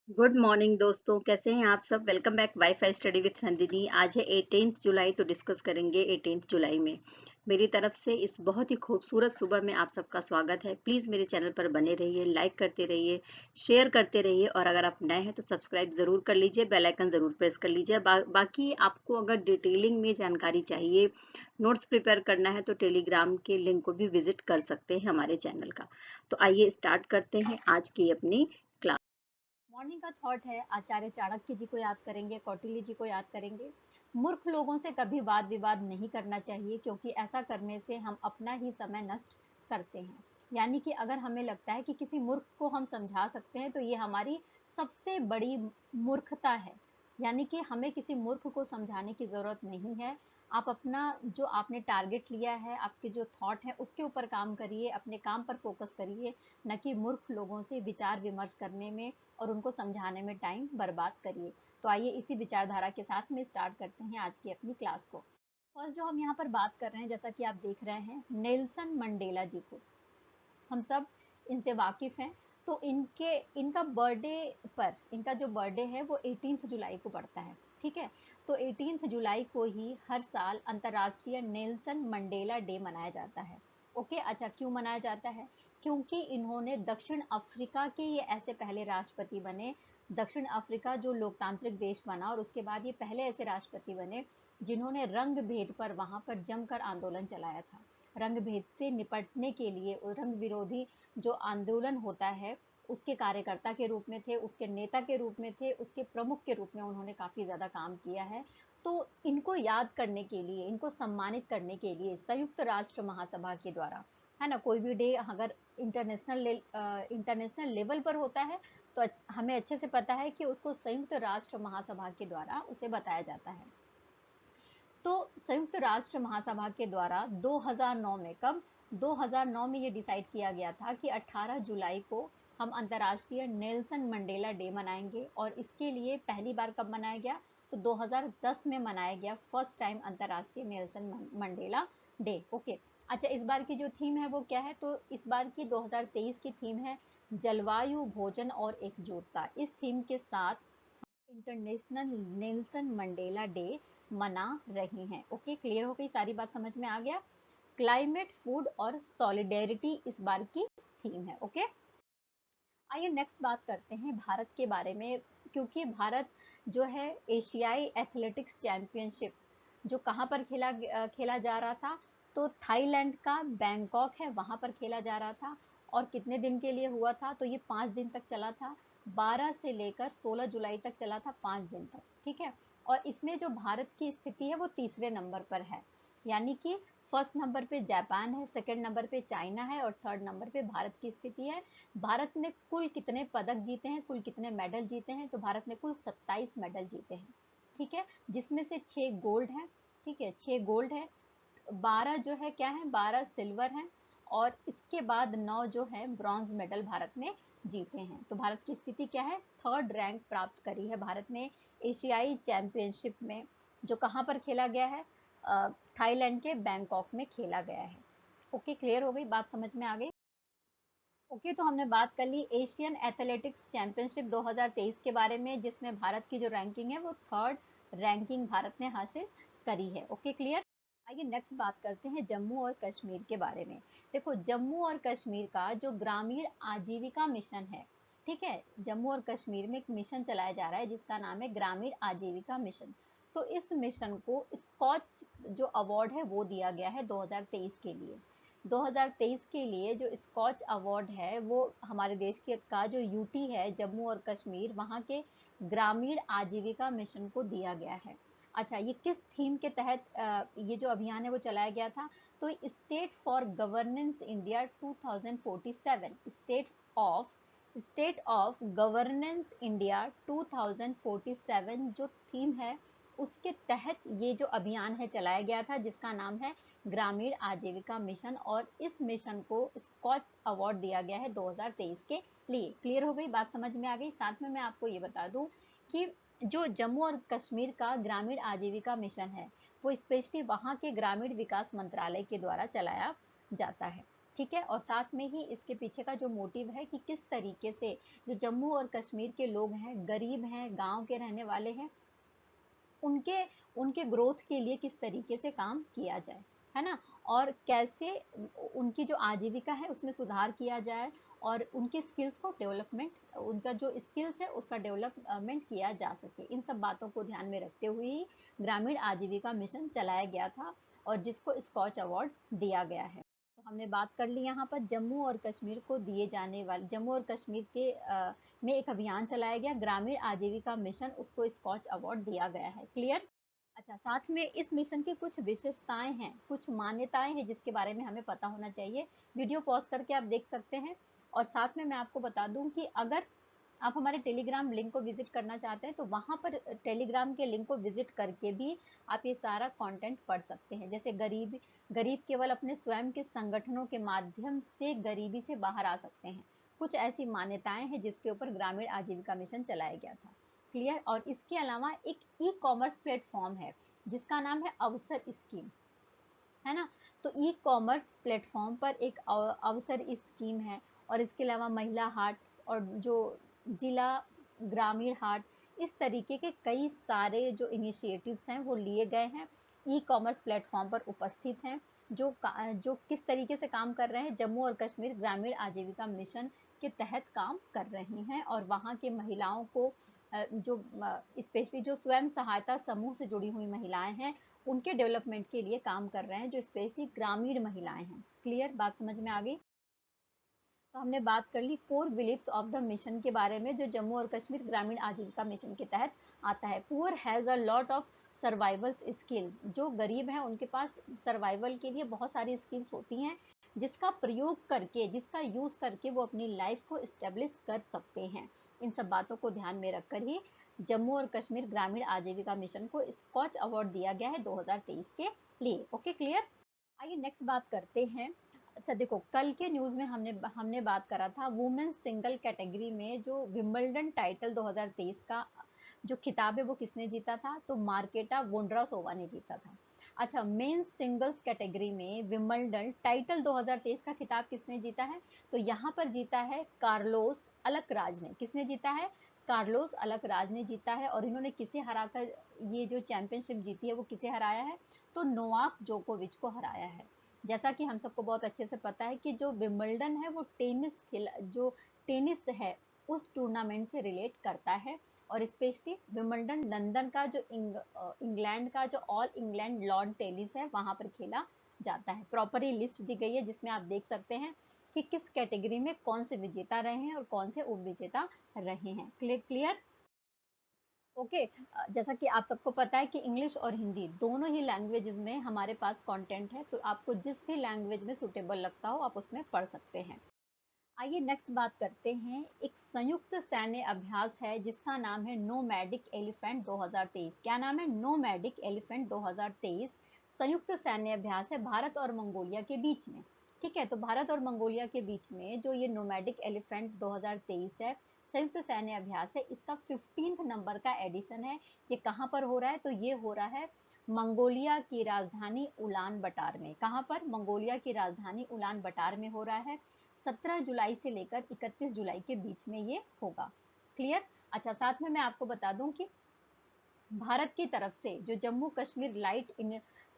Good morning दोस्तों, कैसे हैं आप सब। Welcome back wifi study with Nandini. आज है 18 जुलाई, तो डिस्कस करेंगे 18 जुलाई में। मेरी तरफ से इस बहुत ही खूबसूरत सुबह में आप सबका स्वागत है। प्लीज़ मेरे चैनल पर बने रहिए, लाइक करते रहिए, शेयर करते रहिए, और अगर आप नए हैं तो सब्सक्राइब ज़रूर कर लीजिए, बेल आइकन ज़रूर प्रेस कर लीजिए। बाकी आपको अगर डिटेलिंग में जानकारी चाहिए, नोट्स प्रिपेयर करना है, तो टेलीग्राम के लिंक को भी विजिट कर सकते हैं हमारे चैनल का। तो आइए स्टार्ट करते हैं आज की अपनी क्लास। मॉर्निंग का थॉट है, आचार्य चाणक्य जी को याद करेंगे, कौटिल्य जी को याद करेंगे। मूर्ख लोगों से कभी वाद विवाद नहीं करना चाहिए, क्योंकि ऐसा करने से हम अपना ही समय नष्ट करते हैं। यानी कि अगर हमें लगता है कि किसी मूर्ख को हम समझा सकते हैं, तो ये हमारी सबसे बड़ी मूर्खता है। यानी कि हमें किसी मूर्ख को समझाने की जरूरत नहीं है। आप अपना जो आपने टारगेट लिया है, आपके जो थॉट है, उसके ऊपर काम करिए, अपने काम पर फोकस करिए, न कि मूर्ख लोगों से विचार विमर्श करने में और उनको समझाने में टाइम बर्बाद करिए। तो आइए इसी विचारधारा के साथ में स्टार्ट करते हैं आज की अपनी क्लास को। फर्स्ट जो हम यहाँ पर बात कर रहे हैं, जैसा कि आप देख रहे हैं, नेल्सन मंडेला जी को हम सब इनसे वाकिफ हैं। तो इनका बर्थडे पर, इनका जो बर्थडे है वो 18 जुलाई को पड़ता है। ठीक है, तो 18 जुलाई को ही हर साल अंतर्राष्ट्रीय नेल्सन मंडेला डे मनाया जाता है। ओके, अच्छा, क्यों मनाया जाता है? क्योंकि इन्होंने दक्षिण अफ्रीका के ये ऐसे पहले राष्ट्रपति बने। दक्षिण अफ्रीका जो लोकतांत्रिक देश बना, और उसके बाद ये पहले ऐसे राष्ट्रपति बने जिन्होंने रंग भेद पर वहां पर जमकर आंदोलन चलाया था। रंग भेद से निपटने के लिए, रंग विरोधी जो आंदोलन होता है, उसके कार्यकर्ता के रूप में थे, उसके नेता के रूप में थे, उसके प्रमुख के रूप में उन्होंने काफी ज्यादा काम किया है। तो इनको याद करने के लिए, इनको सम्मानित करने के लिए संयुक्त राष्ट्र महासभा के द्वारा, है ना, कोई भी डे अगर इंटरनेशनल लेवल पर होता है, तो हमें अच्छे से पता है कि उसको संयुक्त राष्ट्र महासभा के द्वारा उसे बताया जाता है। तो संयुक्त राष्ट्र महासभा के द्वारा 2009 में, कब, 2009 में ये डिसाइड किया गया था कि 18 जुलाई को हम अंतर्राष्ट्रीय नेल्सन मंडेला डे मनाएंगे। और इसके लिए पहली बार कब मनाया गया? तो 2010 में मनाया गया, फर्स्ट टाइम अंतर्राष्ट्रीय नेल्सन मंडेला डे। ओके, अच्छा, इस बार की जो थीम है वो क्या है? तो इस बार की 2023 की थीम है जलवायु, भोजन और एकजुटता। इस थीम के साथ इंटरनेशनल नेल्सन मंडेला डे मना रही हैं। ओके, क्लियर हो गई, सारी बात समझ में आ गया। क्लाइमेट, फूड और सॉलिडेरिटी इस बार की थीम है। ओके, आइए नेक्स्ट बात करते हैं भारत के बारे में। क्योंकि भारत जो है एशियाई एथलेटिक्स चैंपियनशिप जो कहाँ पर खेला जा रहा था, तो थाईलैंड का बैंकॉक है, वहां पर खेला जा रहा था। और कितने दिन के लिए हुआ था? तो ये 5 दिन तक चला था। 12 से लेकर 16 जुलाई तक चला था, 5 दिन तक। ठीक है, और इसमें जो भारत की स्थिति है वो तीसरे नंबर पर है। यानी कि फर्स्ट नंबर पे जापान है, सेकंड नंबर पे चाइना है, और थर्ड नंबर पे भारत की स्थिति है। भारत ने कुल कितने पदक जीते हैं, कुल कितने मेडल जीते हैं? तो भारत ने कुल 27 मेडल जीते हैं। ठीक है, जिसमें से 6 गोल्ड है। ठीक है, 6 गोल्ड है, 12 जो है क्या है, 12 सिल्वर है, और इसके बाद 9 जो है ब्रॉन्ज मेडल भारत ने जीते हैं। तो भारत की स्थिति क्या है? थर्ड रैंक प्राप्त करी है भारत ने एशियाई चैंपियनशिप में, जो कहाँ पर खेला गया है? थाईलैंड के बैंकॉक में खेला गया है। ओके, क्लियर हो गई बात, समझ में आ गई? ओके, तो हमने बात कर ली एशियन एथलेटिक्स चैंपियनशिप 2023 के बारे में, जिसमें भारत की जो रैंकिंग है वो थर्ड रैंकिंग भारत ने हासिल करी है। Okay, clear. आइए नेक्स्ट बात करते हैं जम्मू और कश्मीर के बारे में। देखो, जम्मू और कश्मीर का जो ग्रामीण आजीविका मिशन है, ठीक है, जम्मू और कश्मीर में एक मिशन चलाया जा रहा है जिसका नाम है ग्रामीण आजीविका मिशन। तो इस मिशन को स्कॉच जो अवार्ड है वो दिया गया है 2023 के लिए। 2023 के लिए जो स्कॉच अवार्ड है वो हमारे देश के का जो यूटी है, जम्मू और कश्मीर, वहाँ के ग्रामीण आजीविका मिशन को दिया गया है। अच्छा, ये किस थीम के तहत ये जो अभियान है वो चलाया गया था? तो state for governance India 2047, state of governance India 2047 जो थीम है, उसके तहत ये जो अभियान है चलाया गया था, जिसका नाम है ग्रामीण आजीविका मिशन। और इस मिशन को स्कॉच अवार्ड दिया गया है 2023 के लिए। क्लियर हो गई बात, समझ में आ गई? साथ में मैं आपको ये बता दूं कि जो जम्मू और कश्मीर का ग्रामीण आजीविका मिशन है वो स्पेशली वहाँ के ग्रामीण विकास मंत्रालय के द्वारा चलाया जाता है। ठीक है। और साथ में ही इसके पीछे का जो मोटिव है कि किस तरीके से जो जम्मू और कश्मीर के लोग हैं, गरीब हैं, गांव के रहने वाले हैं, उनके उनके ग्रोथ के लिए किस तरीके से काम किया जाए, है ना। और कैसे उनकी जो आजीविका है उसमें सुधार किया जाए और उनकी स्किल्स को डेवलपमेंट, उनका जो स्किल्स है उसका डेवलपमेंट किया जा सके, इन सब बातों को ध्यान में रखते हुए ही ग्रामीण आजीविका मिशन चलाया गया था और जिसको स्कॉच अवार्ड दिया गया है। तो हमने बात कर ली यहाँ पर जम्मू और कश्मीर को दिए जाने वाले, जम्मू और कश्मीर के में एक अभियान चलाया गया ग्रामीण आजीविका मिशन, उसको स्कॉच अवार्ड दिया गया है। क्लियर। अच्छा, साथ में इस मिशन की कुछ विशेषताएं हैं, कुछ मान्यताएं हैं जिसके बारे में हमें पता होना चाहिए। वीडियो पॉज करके आप देख सकते हैं। और साथ में मैं आपको बता दूं कि अगर आप हमारे टेलीग्राम लिंक को विजिट करना चाहते हैं तो वहां पर टेलीग्राम के लिंक को विजिट करके भी आप ये सारा कंटेंट पढ़ सकते हैं। जैसे गरीब गरीब केवल अपने स्वयं के संगठनों के माध्यम से गरीबी से बाहर आ सकते हैं, कुछ ऐसी मान्यताएं हैं जिसके ऊपर ग्रामीण आजीविका मिशन चलाया गया था। क्लियर। और इसके अलावा एक ई कॉमर्स प्लेटफॉर्म है जिसका नाम है अवसर स्कीम, है ना। तो ई कॉमर्स प्लेटफॉर्म पर एक अवसर स्कीम है। और इसके अलावा महिला हाट और जो जिला ग्रामीण हाट, इस तरीके के कई सारे जो इनिशिएटिव्स हैं वो लिए गए हैं, ई कॉमर्स प्लेटफॉर्म पर उपस्थित हैं, जो किस तरीके से काम कर रहे हैं, जम्मू और कश्मीर ग्रामीण आजीविका मिशन के तहत काम कर रही हैं। और वहाँ के महिलाओं को जो स्पेशली जो स्वयं सहायता समूह से जुड़ी हुई महिलाएं हैं, उनके डेवलपमेंट के लिए काम कर रहे हैं, जो स्पेशली ग्रामीण महिलाएं हैं। क्लियर, बात समझ में आ गई। तो हमने बात कर ली core beliefs of the mission के बारे में, जो जम्मू और कश्मीर ग्रामीण आजीविका मिशन के तहत आता है। Poor has a lot of survival skill, जो गरीब हैं उनके पास सर्वाइवल के लिए बहुत सारी स्किल्स होती हैं जिसका प्रयोग करके, जिसका यूज करके वो अपनी लाइफ को स्टेब्लिश कर सकते हैं। इन सब बातों को ध्यान में रखकर ही जम्मू और कश्मीर ग्रामीण आजीविका मिशन को स्कॉच अवार्ड दिया गया है 2023 के लिए। Okay, clear. आइए नेक्स्ट बात करते हैं। अच्छा देखो, कल के न्यूज में हमने बात करा था वुमेन सिंगल कैटेगरी में जो विंबलडन टाइटल 2023 का जो खिताब है वो किसने जीता था, तो मार्केटा वोंड्रासोवा ने जीता था। अच्छा, मेंस सिंगल्स कैटेगरी में विंबलडन टाइटल 2023 का खिताब किसने जीता है, तो यहाँ पर जीता है कार्लोस अलकराज ने। किसने जीता है, कार्लोस अलकराज ने जीता है। और इन्होंने किसे हराकर ये जो चैंपियनशिप जीती है वो किसे हराया है, तो नोवाक जोकोविच को हराया है। जैसा कि हम सबको बहुत अच्छे से पता है कि जो विंबलडन है वो जो टेनिस है उस टूर्नामेंट से रिलेट करता है। और स्पेशली विंबलडन लंदन का जो इंग्लैंड का जो ऑल इंग्लैंड लॉन टेनिस है वहां पर खेला जाता है। प्रॉपरली लिस्ट दी गई है जिसमें आप देख सकते हैं कि किस कैटेगरी में कौन से विजेता रहे हैं और कौन से उप विजेता रहे हैं। क्लियर। ओके। जैसा कि आप सबको पता है कि इंग्लिश और हिंदी दोनों ही लैंग्वेजेस में हमारे पास कंटेंट है, तो आपको जिस भी लैंग्वेज में सुटेबल लगता हो आप उसमें पढ़ सकते हैं। आइए नेक्स्ट बात करते हैं। एक संयुक्त सैन्य अभ्यास है जिसका नाम है नोमैडिक एलिफेंट 2023। क्या नाम है, नोमैडिक एलिफेंट 2023। संयुक्त सैन्य अभ्यास है भारत और मंगोलिया के बीच में। ठीक है, तो भारत और मंगोलिया के बीच में जो ये नोमैडिक एलिफेंट 2023 है, संयुक्त सैन्य अभ्यास है, इसका 15th नंबर का एडिशन है। ये कहाँ पर हो रहा है, तो ये हो रहा है मंगोलिया की राजधानी उलान बटार में। कहाँ पर, मंगोलिया की राजधानी उलान बटार में हो रहा है। 17 जुलाई से लेकर 31 जुलाई के बीच में ये होगा। क्लियर। अच्छा, साथ में मैं आपको बता दूं कि भारत की तरफ से जो Jammu Kashmir light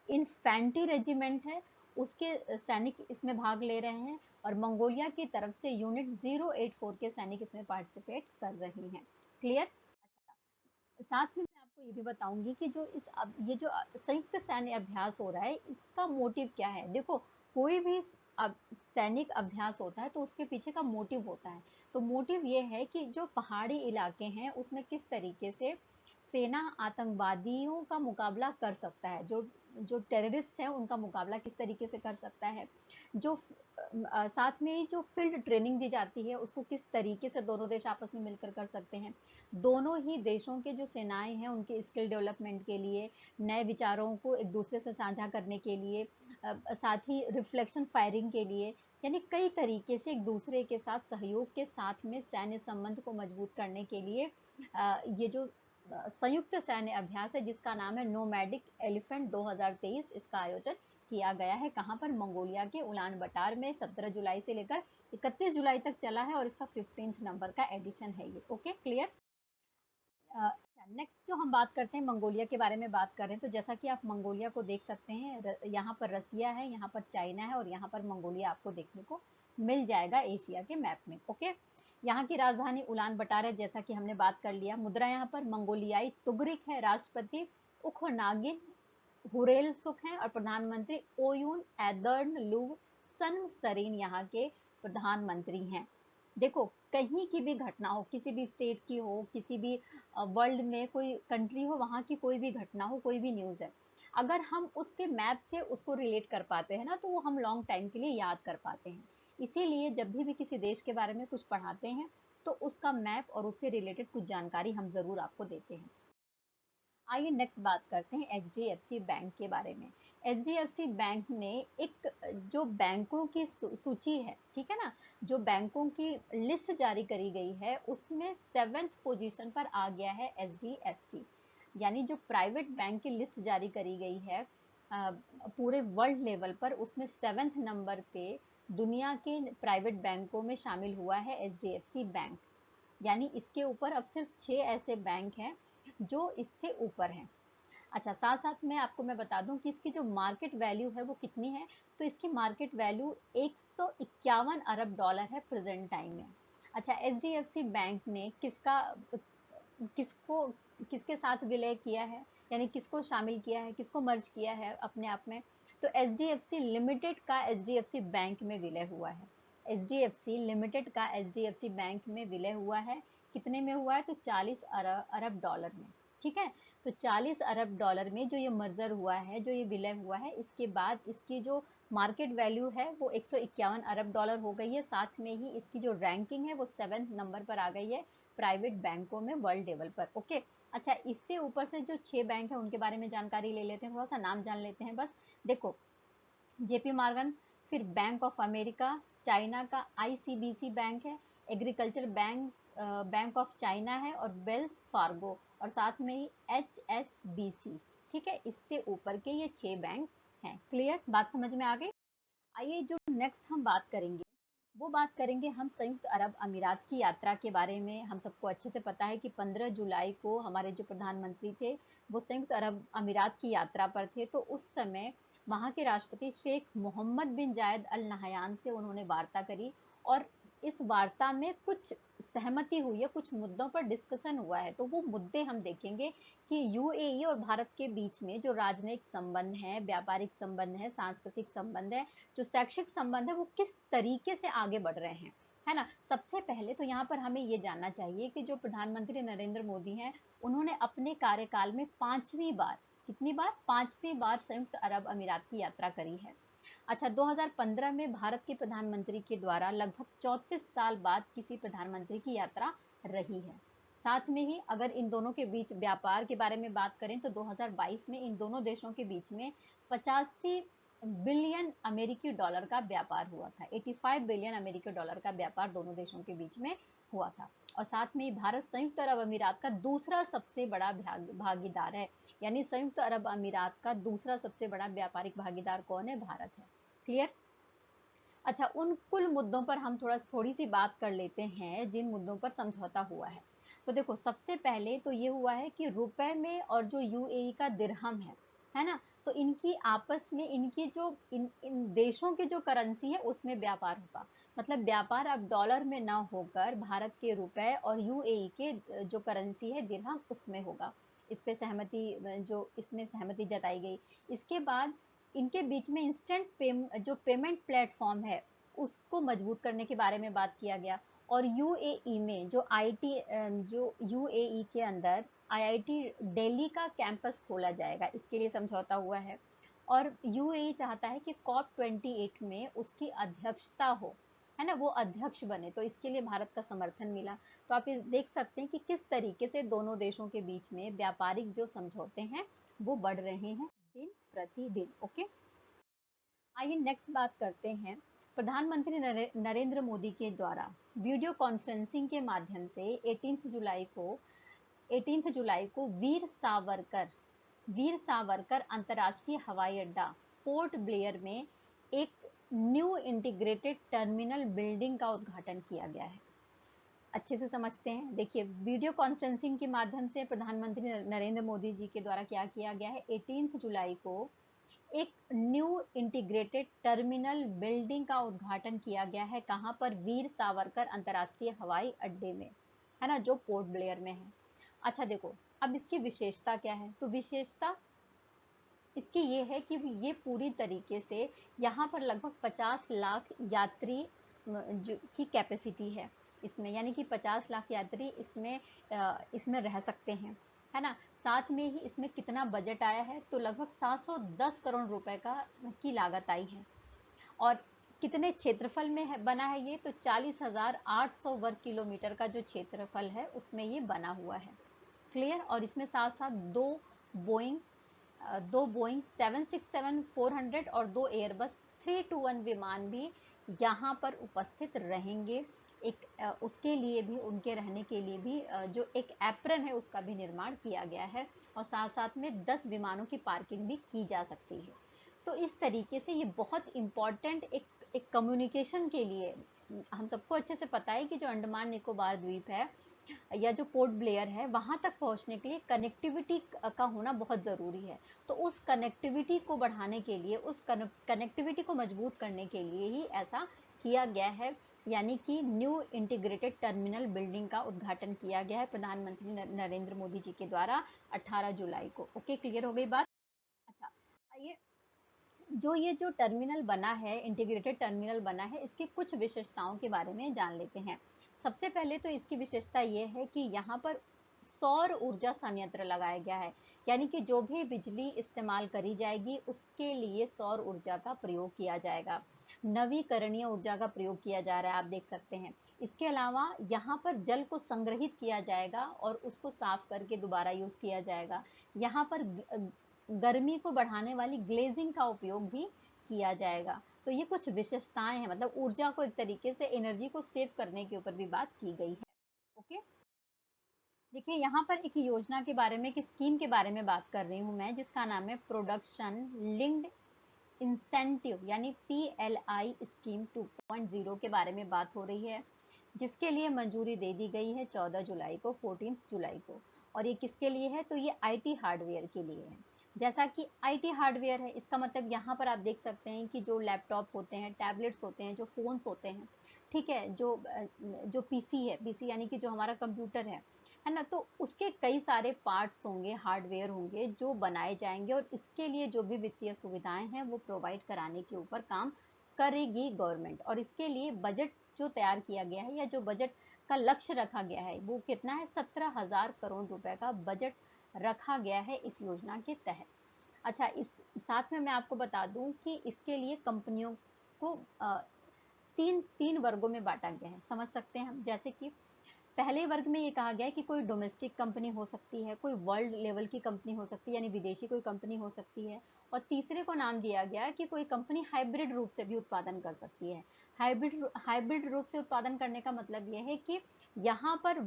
infantry regiment है उसके सैनिक इसमें भाग ले रहे हैं। और मंगोलिया की तरफ से यूनिट 084 के सैनिक इसमें पार्टिसिपेट कर रहे हैं। क्लियर। साथ में मैं आपको ये भी बताऊंगी कि जो ये जो संयुक्त सैन्य अभ्यास हो रहा है इसका मोटिव क्या है। देखो, कोई भी सैनिक अभ्यास होता है तो उसके पीछे का मोटिव होता है। तो मोटिव ये है कि जो पहाड़ी इलाके हैं उसमें किस तरीके से सेना आतंकवादियों का मुकाबला कर सकता है, जो जो टेररिस्ट है उनका मुकाबला किस तरीके से कर सकता है, जो साथ में ही जो फील्ड ट्रेनिंग दी जाती है उसको किस तरीके से दोनों देश आपस में मिलकर कर सकते हैं। दोनों ही देशों के जो सेनाएं हैं उनके स्किल डेवलपमेंट के लिए, नए विचारों को एक दूसरे से साझा करने के लिए, साथ ही रिफ्लेक्शन फायरिंग के लिए, यानी कई तरीके से एक दूसरे के साथ सहयोग के साथ में सैन्य संबंध को मजबूत करने के लिए ये जो संयुक्त सैन्य अभ्यास है जिसका नाम है नोमैडिक एलिफेंट 2023, इसका आयोजन किया गया है। कहाँ पर? मंगोलिया के उलान बटार में 17 जुलाई से लेकर 31 जुलाई तक चला है और इसका 15th नंबर का एडिशन है ये। Okay, clear. नेक्स्ट जो हम बात करते हैं मंगोलिया के बारे में बात कर रहे हैं, तो जैसा कि आप मंगोलिया को देख सकते हैं, यहाँ पर रसिया है, यहाँ पर चाइना है और यहाँ पर मंगोलिया आपको देखने को मिल जाएगा एशिया के मैप में। ओके, यहाँ की राजधानी उलान बटार है, जैसा कि हमने बात कर लिया। मुद्रा यहाँ पर मंगोलियाई तुगरिक है। राष्ट्रपति उखनागिन हुरेलसुख हैं और प्रधानमंत्री ओयुन एदर्न लू सन सरीन यहाँ के प्रधानमंत्री हैं। देखो, कहीं की भी घटना हो, किसी भी स्टेट की हो, किसी भी वर्ल्ड में कोई कंट्री हो, वहाँ की कोई भी घटना हो, कोई भी न्यूज़ है, अगर हम उसके मैप से उसको रिलेट कर पाते हैं ना, तो वो हम लॉन्ग टाइम के लिए याद कर पाते हैं। इसीलिए जब भी किसी देश के बारे में कुछ पढ़ाते हैं, तो उसका मैप और उससे रिलेटेड कुछ जानकारी हम ज़रूर आपको देते हैं। आइए नेक्स्ट बात करते हैं एचडीएफसी बैंक के बारे में। एचडीएफसी बैंक ने एक जो बैंकों की सूची है, ठीक है ना, जो बैंकों की लिस्ट जारी करी गई है, उसमें 7th पोजीशन पर आ गया है एचडीएफसी। यानी जो प्राइवेट बैंक की लिस्ट जारी करी गई है पूरे वर्ल्ड लेवल पर, उसमें 7th नंबर पे दुनिया के प्राइवेट बैंकों में शामिल हुआ है एचडीएफसी बैंक। यानी इसके ऊपर अब सिर्फ 6 ऐसे बैंक हैं जो इससे ऊपर हैं। अच्छा, साथ साथ में आपको मैं बता दूं कि इसकी जो मार्केट वैल्यू है वो कितनी है। तो इसकी मार्केट वैल्यू 151 अरब डॉलर है प्रेजेंट टाइम में। अच्छा, एचडीएफसी बैंक ने किसको किसके साथ विलय किया है, यानी किसको शामिल किया है, किसको मर्ज किया है अपने आप में? तो एचडीएफसी लिमिटेड का एचडीएफसी बैंक में विलय हुआ है। एचडीएफसी लिमिटेड का एचडीएफसी बैंक में विलय हुआ है। कितने में हुआ है? तो 40 अरब डॉलर में। ठीक है, तो 40 अरब डॉलर में जो ये मर्जर हुआ है, जो ये विलय हुआ है, इसके बाद इसकी जो मार्केट वैल्यू है वो 151 अरब डॉलर हो गई है। साथ में ही इसकी जो रैंकिंग है वो 7th नंबर पर आ गई है प्राइवेट बैंकों में वर्ल्ड लेवल पर। ओके, अच्छा, इससे ऊपर से जो 6 बैंक है उनके बारे में जानकारी ले लेते हैं, थोड़ा सा नाम जान लेते हैं बस। देखो, जेपी मॉर्गन, फिर बैंक ऑफ अमेरिका, चाइना का आईसीबीसी बैंक है, agriculture bank, bank of China है और वेल्स फार्गो, और साथ में ही एचएसबीसी। ठीक है, इससे ऊपर के ये 6 बैंक हैं। क्लियर, बात समझ में आ गई। आइए जो नेक्स्ट हम बात करेंगे, वो बात करेंगे हम संयुक्त अरब अमीरात की यात्रा के बारे में। हम सबको अच्छे से पता है कि 15 जुलाई को हमारे जो प्रधानमंत्री थे वो संयुक्त अरब अमीरात की यात्रा पर थे। तो उस समय वहाँ के राष्ट्रपति शेख मोहम्मद बिन जायद अल नहयान से उन्होंने वार्ता करी और इस वार्ता में कुछ सहमति हुई है, कुछ मुद्दों पर डिस्कशन हुआ है। तो वो मुद्दे हम देखेंगे कि यूएई और भारत के बीच में जो राजनयिक संबंध है, व्यापारिक संबंध है, सांस्कृतिक संबंध है, जो शैक्षिक संबंध है, वो किस तरीके से आगे बढ़ रहे हैं, है ना। सबसे पहले तो यहाँ पर हमें ये जानना चाहिए कि जो प्रधानमंत्री नरेंद्र मोदी हैं, उन्होंने अपने कार्यकाल में 5वीं बार, कितनी बार? 5वीं बार संयुक्त अरब अमीरात की यात्रा करी है। अच्छा, 2015 में भारत के प्रधानमंत्री के द्वारा लगभग 34 साल बाद किसी प्रधानमंत्री की यात्रा रही है। साथ में ही अगर इन दोनों के बीच व्यापार के बारे में बात करें तो 2022 में इन दोनों देशों के बीच में 85 बिलियन अमेरिकी डॉलर का व्यापार हुआ था। 85 बिलियन अमेरिकी डॉलर का व्यापार दोनों देशों के बीच में हुआ था। और साथ में भारत संयुक्त अरब अमीरात का दूसरा सबसे बड़ा भागीदार है। यानी संयुक्त अरब अमीरात का दूसरा सबसे बड़ा व्यापारिक भागीदार कौन है? भारत है। क्लियर। अच्छा, उन कुल मुद्दों पर हम थोड़ी सी बात कर लेते हैं जिन मुद्दों पर समझौता हुआ है। तो देखो, सबसे पहले तो ये हुआ है कि रुपए में और जो यूएई का दिरहम है ना, तो इनकी आपस में, इनकी जो इन देशों की जो करेंसी है उसमें व्यापार होगा। मतलब व्यापार अब डॉलर में ना होकर भारत के रुपए और यूएई के जो करेंसी है दिरहम, उसमें होगा। इस पे सहमति, जो इसमें सहमति जताई गई। इसके बाद इनके बीच में जो पेमेंट प्लेटफॉर्म है उसको मजबूत करने के बारे में बात किया गया। और यूएई में जो जो यूएई के अंदर आईआईटी दिल्ली का कैंपस खोला जाएगा, इसके लिए समझौता हुआ है। और यूएई चाहता है कि COP28 में उसकी अध्यक्षता हो, है ना, वो अध्यक्ष बने, तो इसके लिए भारत का समर्थन मिला। तो आप इस देख सकते हैं कि किस तरीके से दोनों देशों के बीच में व्यापारिक जो समझौते हैं वो बढ़ रहे हैं दिन प्रतिदिन। ओके, आइए नेक्स्ट बात करते हैं। प्रधानमंत्री नरेंद्र मोदी के द्वारा वीडियो कॉन्फ्रेंसिंग के माध्यम से 18 जुलाई को वीर सावरकर अंतर्राष्ट्रीय हवाई अड्डा पोर्ट ब्लेयर में एक न्यू इंटीग्रेटेड टर्मिनल बिल्डिंग का उद्घाटन किया गया है। अच्छे से समझते हैं। देखिए, वीडियो कॉन्फ्रेंसिंग के माध्यम से प्रधानमंत्री नरेंद्र मोदी जी के द्वारा क्या किया गया है, 18 जुलाई को एक न्यू इंटीग्रेटेड टर्मिनल बिल्डिंग का उद्घाटन किया गया है। कहां पर? वीर सावरकर अंतर्राष्ट्रीय हवाई अड्डे में, है ना, जो पोर्ट ब्लेयर में है। अच्छा देखो, अब इसकी विशेषता क्या है? तो विशेषता इसकी ये है कि ये पूरी तरीके से यहाँ पर लगभग 50 लाख यात्री की कैपेसिटी है इसमें, यानी कि 50 लाख यात्री इसमें रह सकते हैं, है ना। साथ में ही इसमें कितना बजट आया है? तो लगभग 710 करोड़ रुपए की लागत आई है। और कितने क्षेत्रफल में बना है ये? तो 40,800 वर्ग किलोमीटर का जो क्षेत्रफल है उसमें ये बना हुआ है। क्लियर? और इसमें साथ साथ बोइंग दो बोइंग 767-400 और 2 एयरबस 321 विमान भी यहाँ पर उपस्थित रहेंगे। उसके लिए भी, उनके रहने के लिए भी जो एक एप्रन है उसका भी निर्माण किया गया है, और साथ साथ में 10 विमानों की पार्किंग भी की जा सकती है। तो इस तरीके से ये बहुत इम्पॉर्टेंट एक कम्युनिकेशन के लिए, हम सबको अच्छे से पता है कि जो अंडमान निकोबार द्वीप है या जो पोर्ट ब्लेयर है, वहां तक पहुंचने के लिए कनेक्टिविटी का होना बहुत जरूरी है। तो उस कनेक्टिविटी को बढ़ाने के लिए, उस कनेक्टिविटी को मजबूत करने के लिए ही ऐसा किया गया है, यानी कि न्यू इंटीग्रेटेड टर्मिनल बिल्डिंग का उद्घाटन किया गया है प्रधानमंत्री नरेंद्र मोदी जी के द्वारा 18 जुलाई को। ओके, क्लियर हो गई बात? अच्छा, आइए, जो टर्मिनल बना है, इंटीग्रेटेड टर्मिनल बना है, इसकी कुछ विशेषताओं के बारे में जान लेते हैं। सबसे पहले तो इसकी विशेषता ये है कि यहाँ पर सौर ऊर्जा संयंत्र लगाया गया है, यानी कि जो भी बिजली इस्तेमाल करी जाएगी उसके लिए सौर ऊर्जा का प्रयोग किया जाएगा। नवीकरणीय ऊर्जा का प्रयोग किया जा रहा है, आप देख सकते हैं। इसके अलावा यहाँ पर जल को संग्रहित किया जाएगा और उसको साफ करके दोबारा यूज किया जाएगा। यहाँ पर गर्मी को बढ़ाने वाली ग्लेजिंग का उपयोग भी किया जाएगा। तो ये कुछ विशेषताएं हैं, मतलब ऊर्जा को एक तरीके से, एनर्जी को सेव करने के ऊपर भी बात की गई है। ओके, देखिए यहाँ पर एक योजना के बारे में, एक स्कीम के बारे में बात कर रही हूँ मैं, जिसका नाम है प्रोडक्शन लिंक्ड इंसेंटिव, यानी PLI स्कीम 2.0 के बारे में बात हो रही है, जिसके लिए मंजूरी दे दी गई है 14 जुलाई को, 14 जुलाई को। और ये किसके लिए है? तो ये IT हार्डवेयर के लिए है। जैसा कि IT हार्डवेयर है, इसका मतलब यहाँ पर आप देख सकते हैं कि जो लैपटॉप होते हैं, टैबलेट्स होते हैं, जो फोन्स होते हैं, ठीक है, जो PC है, PC यानी कि जो हमारा कंप्यूटर है ना, तो उसके कई सारे पार्ट्स होंगे, हार्डवेयर होंगे जो बनाए जाएंगे, और इसके लिए जो भी वित्तीय सुविधाएं हैं वो प्रोवाइड कराने के ऊपर काम करेगी गवर्नमेंट। और इसके लिए बजट जो तैयार किया गया है, या जो बजट का लक्ष्य रखा गया है, वो कितना है? 17,000 करोड़ रुपए का बजट रखा गया है इस योजना के तहत। अच्छा, इस साथ में मैं आपको बता दूं कि इसके लिए कंपनियों को तीन तीन वर्गों में बांटा गया है, समझ सकते हैं हम। जैसे कि पहले वर्ग में ये कहा गया है कि कोई डोमेस्टिक कंपनी हो सकती है, कोई वर्ल्ड लेवल की कंपनी हो सकती है, यानी विदेशी कोई कंपनी हो सकती है। और तीसरे को नाम दिया गया है कि कोई कंपनी हाइब्रिड रूप से भी उत्पादन कर सकती है। हाइब्रिड रूप से उत्पादन करने का मतलब ये है कि यहाँ पर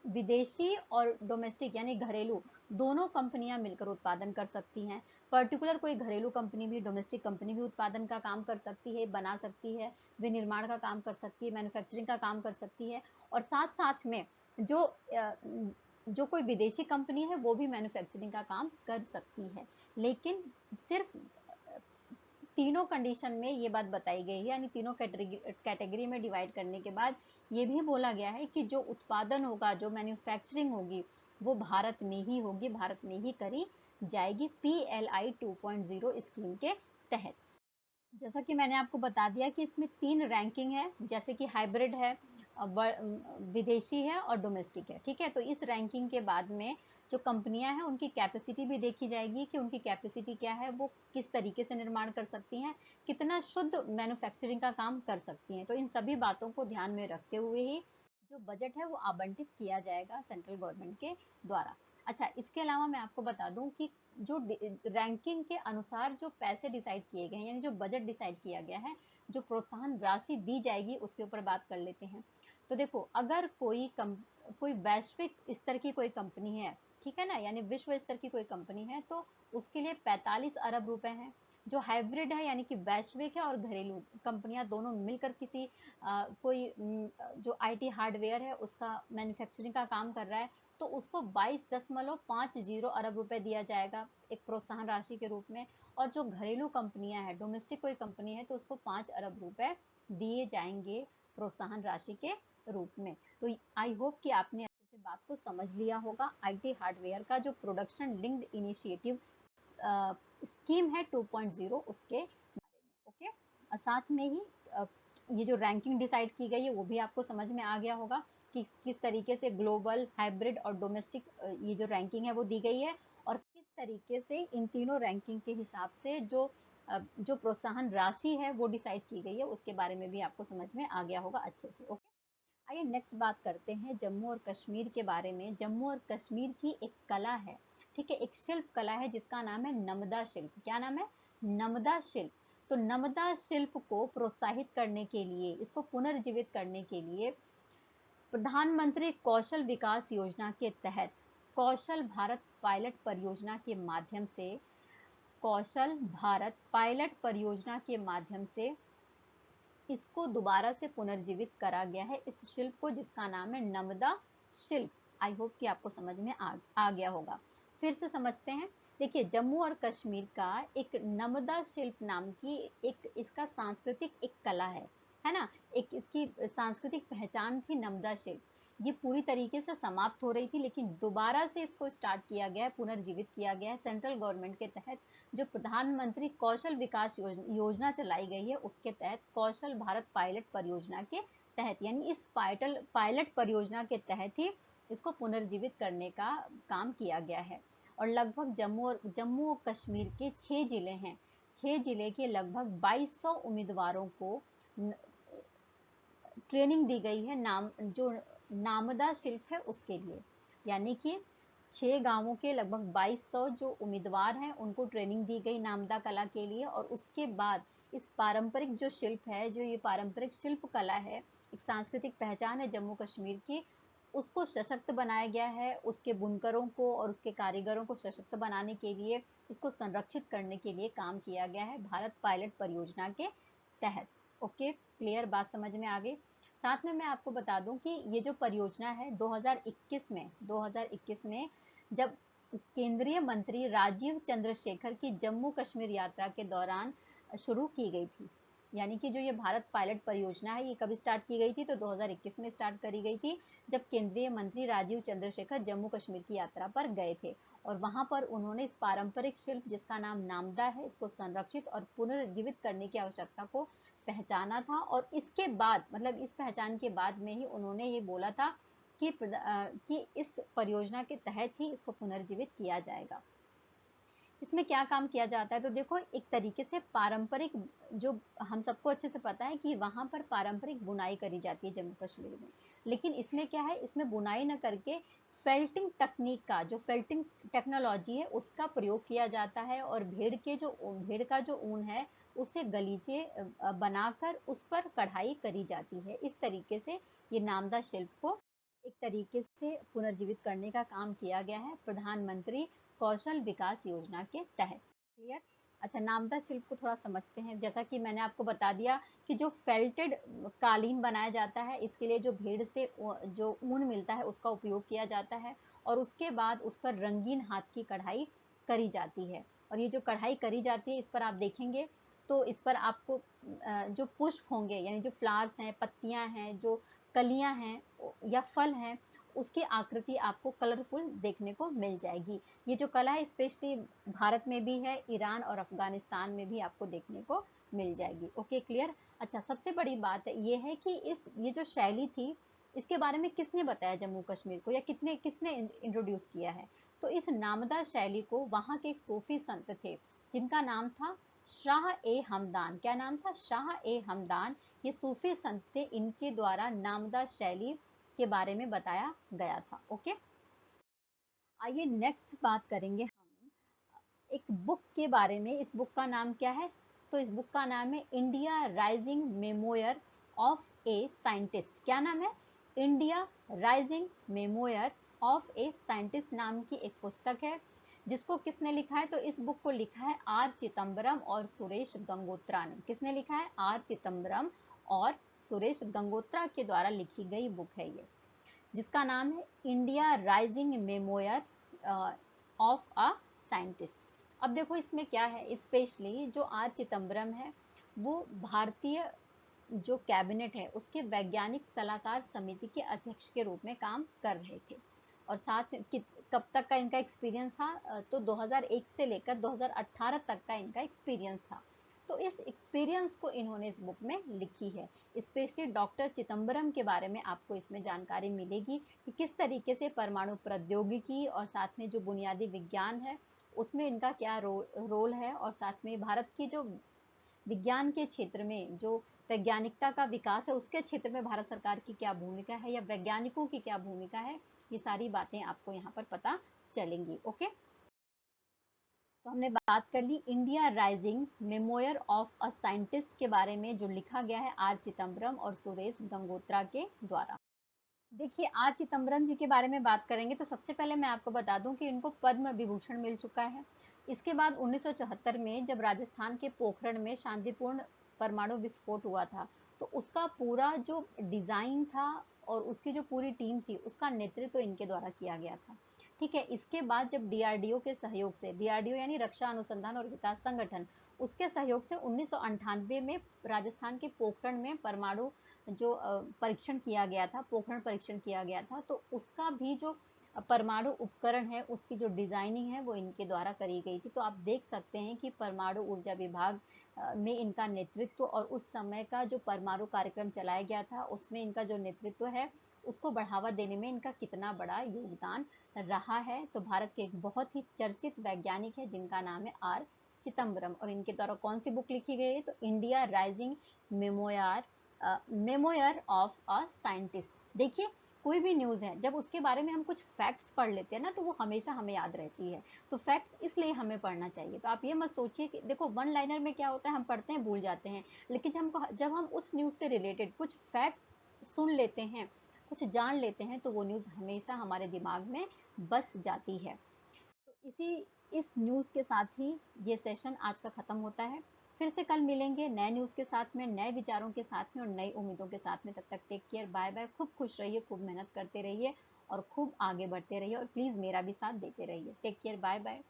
विदेशी और डोमेस्टिक यानी घरेलू दोनों कंपनियां मिलकर उत्पादन कर सकती हैं। पर्टिकुलर कोई घरेलू कंपनी भी, डोमेस्टिक कंपनी भी उत्पादन का काम कर सकती है, बना सकती है, विनिर्माण का काम कर सकती है, मैन्युफैक्चरिंग का काम कर सकती है। और साथ साथ में जो कोई विदेशी कंपनी है वो भी मैन्युफैक्चरिंग का काम कर सकती है। लेकिन सिर्फ तीनों कंडीशन में ये बात बताई गई है, यानी तीनों कैटेगरी में डिवाइड करने के बाद ये भी बोला गया है कि जो उत्पादन होगा, जो मैन्युफैक्चरिंग होगी, वो भारत में ही होगी, भारत में ही करी जाएगी PLI 2.0 स्कीम के तहत। जैसा कि मैंने आपको बता दिया कि इसमें 3 रैंकिंग है, जैसे कि हाइब्रिड है, विदेशी है और डोमेस्टिक है, ठीक है। तो इस रैंकिंग के बाद में जो कंपनियां हैं उनकी कैपेसिटी भी देखी जाएगी कि उनकी कैपेसिटी क्या है, वो किस तरीके से निर्माण कर सकती हैं, कितना शुद्ध मैन्युफैक्चरिंग का काम कर सकती हैं। तो इन सभी बातों को ध्यान में रखते हुए ही जो बजट है वो आवंटित किया जाएगा सेंट्रल गवर्नमेंट के द्वारा। अच्छा, इसके अलावा मैं आपको बता दूं कि जो रैंकिंग के अनुसार जो पैसे डिसाइड किए गए हैं, यानी जो बजट डिसाइड किया गया है, जो प्रोत्साहन राशि दी जाएगी, उसके ऊपर बात कर लेते हैं। तो देखो, अगर कोई वैश्विक स्तर की कोई कंपनी है, ठीक है ना, यानी विश्व स्तर की कोई कंपनी है, तो उसके लिए 45 अरब रुपए हैं। जो हाइब्रिड है यानी कि वैश्विक है और घरेलू कंपनियां दोनों मिलकर किसी कोई जो आईटी हार्डवेयर है उसका मैन्युफैक्चरिंग का काम कर रहा है, तो उसको 22.50 अरब रुपए दिया जाएगा एक प्रोत्साहन राशि के रूप में। और जो घरेलू कंपनियां हैं, डोमेस्टिक कोई कंपनी है, तो उसको 5 अरब रुपए दिए जाएंगे प्रोत्साहन राशि के रूप में। तो आई होप कि आपने अच्छे से बात को समझ लिया होगा। आईटी हार्डवेयर का जो प्रोडक्शन लिंक्ड इनिशिएटिव स्कीम है 2.0 उसके बारे में। ओके, साथ में ही ये जो रैंकिंग डिसाइड की गई है वो भी आपको समझ में आ गया होगा कि किस तरीके से ग्लोबल, हाइब्रिड और डोमेस्टिक ये जो रैंकिंग है वो दी गई है, और किस तरीके से इन तीनों रैंकिंग के हिसाब से जो प्रोत्साहन राशि है वो डिसाइड की गई है, उसके बारे में भी आपको समझ में आ गया होगा अच्छे से। ओके, आइए नेक्स्ट बात करते हैं जम्मू और कश्मीर के बारे में। जम्मू और कश्मीर की एक कला है, ठीक है, एक शिल्प कला है जिसका नाम है नमदा शिल्प। क्या नाम है? नमदा शिल्प। तो नमदा शिल्प को प्रोत्साहित करने के लिए, इसको पुनर्जीवित करने के लिए प्रधानमंत्री कौशल विकास योजना के तहत कौशल भारत पायलट परियोजना के माध्यम से, कौशल भारत पायलट परियोजना के माध्यम से इसको दोबारा से पुनर्जीवित करा गया है, इस शिल्प को, जिसका नाम है नमदा शिल्प। आई होप कि आपको समझ में आ गया होगा। फिर से समझते हैं। देखिए, जम्मू और कश्मीर का एक नमदा शिल्प नाम की एक इसका सांस्कृतिक एक कला है ना, एक इसकी सांस्कृतिक पहचान थी नमदा शिल्प। ये पूरी तरीके से समाप्त हो रही थी, लेकिन दोबारा से इसको स्टार्ट किया गया है, पुनर्जीवित किया गया है सेंट्रल गवर्नमेंट के तहत। जो प्रधानमंत्री कौशल विकास योजना चलाई गई है उसके तहत, कौशल भारत पायलट परियोजना के तहत, यानी इस पायलट परियोजना के तहत ही इसको पुनर्जीवित करने का काम किया गया है। और लगभग जम्मू और कश्मीर के 6 जिले हैं, 6 जिले के लगभग 2200 उम्मीदवारों को ट्रेनिंग दी गई है जो नामदा शिल्प है उसके लिए। यानी कि 6 गांवों के लगभग 2200 जो उम्मीदवार हैं उनको ट्रेनिंग दी गई नामदा कला के लिए, और उसके बाद इस पारंपरिक जो शिल्प है, जो ये पारंपरिक शिल्प कला है, एक सांस्कृतिक पहचान है जम्मू कश्मीर की, उसको सशक्त बनाया गया है। उसके बुनकरों को और उसके कारीगरों को सशक्त बनाने के लिए, इसको संरक्षित करने के लिए काम किया गया है भारत पायलट परियोजना के तहत। ओके, क्लियर, बात समझ में आ गई। साथ में मैं आपको बता दूं कि ये जो परियोजना है 2021 में जब केंद्रीय मंत्री राजीव चंद्रशेखर की जम्मू कश्मीर यात्रा के दौरान शुरू की गई थी। यानी कि जो ये भारत पायलट परियोजना है, ये कब स्टार्ट की गई थी? तो 2021 में स्टार्ट करी गई थी, जब केंद्रीय मंत्री राजीव चंद्रशेखर जम्मू कश्मीर की यात्रा पर गए थे, और वहां पर उन्होंने इस पारंपरिक शिल्प जिसका नाम नामदा है, इसको संरक्षित और पुनर्जीवित करने की आवश्यकता को पहचाना था। और इसके बाद, मतलब इस पहचान के बाद में ही उन्होंने ये बोला था कि इस परियोजना के तहत ही इसको पुनर्जीवित किया जाएगा। इसमें क्या काम किया जाता है? तो देखो, एक तरीके से पारंपरिक, जो हम सबको अच्छे से पता है कि वहां पर पारंपरिक बुनाई करी जाती है जम्मू कश्मीर में, लेकिन इसमें क्या है, इसमें बुनाई न करके फेल्टिंग तकनीक का, जो फेल्टिंग टेक्नोलॉजी है उसका प्रयोग किया जाता है, और भेड़ का जो ऊन है उससे गलीचे बनाकर उस पर कढ़ाई करी जाती है। इस तरीके से ये नामदा शिल्प को एक तरीके से पुनर्जीवित करने का काम किया गया है प्रधानमंत्री कौशल विकास योजना के तहत। क्लियर? अच्छा, नामदा शिल्प को थोड़ा समझते हैं। जैसा कि मैंने आपको बता दिया कि जो फेल्टेड कालीन बनाया जाता है, इसके लिए जो भेड़ से जो ऊन मिलता है उसका उपयोग किया जाता है, और उसके बाद उस पर रंगीन हाथ की कढ़ाई करी जाती है। और ये जो कढ़ाई करी जाती है, इस पर आप देखेंगे तो इस पर आपको जो पुष्प होंगे, यानी जो फ्लावर्स हैं, पत्तियां हैं, जो कलियां हैं या फल हैं, उसकी आकृति आपको कलरफुल देखने को मिल जाएगी। ये जो कला है स्पेशली भारत में भी है, ईरान और अफगानिस्तान में भी आपको देखने को मिल जाएगी। Okay, clear? अच्छा, सबसे बड़ी बात ये है कि ये जो शैली थी, इसके बारे में किसने बताया जम्मू कश्मीर को, या किसने इंट्रोड्यूस किया है? तो इस नामदा शैली को वहां के एक सूफी संत थे, जिनका नाम था शाह ए हमदान। क्या नाम था? शाह ए हमदान। ये सूफी संत थे, इनके द्वारा नामदा शैली के बारे में बताया गया था। ओके, आइए नेक्स्ट बात करेंगे हम एक बुक के बारे में। इस बुक का नाम क्या है? तो इस बुक का नाम है India rising memoir of a scientist. क्या नाम है? India rising memoir of a scientist नाम की एक पुस्तक है। जिसको किसने लिखा है, तो इस बुक को लिखा है आर चिदम्बरम और सुरेश गंगोत्रा ने। किसने लिखा है? आर चिदम्बरम और सुरेश गंगोत्रा के द्वारा लिखी गई बुक है ये, जिसका नाम है India rising memoir of a scientist. अब देखो इसमें क्या है, स्पेशली जो आर चिदम्बरम है वो भारतीय जो कैबिनेट है उसके वैज्ञानिक सलाहकार समिति के अध्यक्ष के रूप में काम कर रहे थे। और साथ कब तक का इनका एक्सपीरियंस था, तो 2001 से लेकर 2018 तक का इनका एक्सपीरियंस था। तो इस एक्सपीरियंस को इन्होंने इस बुक में लिखी है। स्पेशली डॉक्टर चिदम्बरम के बारे में आपको इसमें जानकारी मिलेगी कि किस तरीके से परमाणु प्रौद्योगिकी और साथ में जो बुनियादी विज्ञान है उसमें इनका क्या रोल है, और साथ में भारत की जो विज्ञान के क्षेत्र में जो वैज्ञानिकता का विकास है उसके क्षेत्र में भारत सरकार की क्या भूमिका है या वैज्ञानिकों की क्या भूमिका है, ये सारी बातें आपको यहाँ पर पता चलेंगी। ओके, तो हमने बात कर ली India rising memoir of a scientist के बारे में, जो लिखा गया है आर चिदम्बरम और सुरेश गंगोत्रा के द्वारा। देखिए, आर चिदम्बरम जी के बारे में बात करेंगे तो सबसे पहले मैं आपको बता दूं कि इनको पद्म विभूषण मिल चुका है। इसके बाद 1974 में जब राजस्थान के पोखरण में शांतिपूर्ण परमाणु विस्फोट हुआ था, तो उसका पूरा जो डिजाइन था और उसकी जो पूरी टीम थी उसका नेतृत्व तो इनके द्वारा किया गया था। ठीक है, इसके बाद जब डीआरडीओ के सहयोग से, डीआरडीओ यानी रक्षा अनुसंधान और विकास संगठन, उसके सहयोग से 1998 में राजस्थान के पोखरण में परमाणु जो परीक्षण किया गया था, पोखरण परीक्षण किया गया था, तो उसका भी जो परमाणु उपकरण है उसकी जो डिजाइनिंग है वो इनके द्वारा करी गई थी। तो आप देख सकते हैं कि परमाणु ऊर्जा विभाग में इनका नेतृत्व और उस समय का जो परमाणु कार्यक्रम चलाया गया था उसमें इनका जो नेतृत्व है उसको बढ़ावा देने में इनका कितना बड़ा योगदान रहा है। तो भारत के एक बहुत ही चर्चित वैज्ञानिक है जिनका नाम है आर चिदम्बरम, और इनके द्वारा कौन सी बुक लिखी गई है, तो India rising memoir memoir of a scientist. देखिए, कोई भी न्यूज़ है जब उसके बारे में हम कुछ फैक्ट्स पढ़ लेते हैं ना तो वो हमेशा हमें याद रहती है। तो फैक्ट्स इसलिए हमें पढ़ना चाहिए। तो आप ये मत सोचिए कि देखो वन लाइनर में क्या होता है, हम पढ़ते हैं भूल जाते हैं, लेकिन जब हम उस न्यूज़ से रिलेटेड कुछ फैक्ट्स सुन लेते हैं, कुछ जान लेते हैं, तो वो न्यूज़ हमेशा हमारे दिमाग में बस जाती है। तो इस न्यूज़ के साथ ही ये सेशन आज का ख़त्म होता है। फिर से कल मिलेंगे नए न्यूज़ के साथ में, नए विचारों के साथ में और नई उम्मीदों के साथ में। तब तक टेक केयर, बाय बाय। खूब खुश रहिए, खूब मेहनत करते रहिए और खूब आगे बढ़ते रहिए, और प्लीज़ मेरा भी साथ देते रहिए। Take care, bye bye.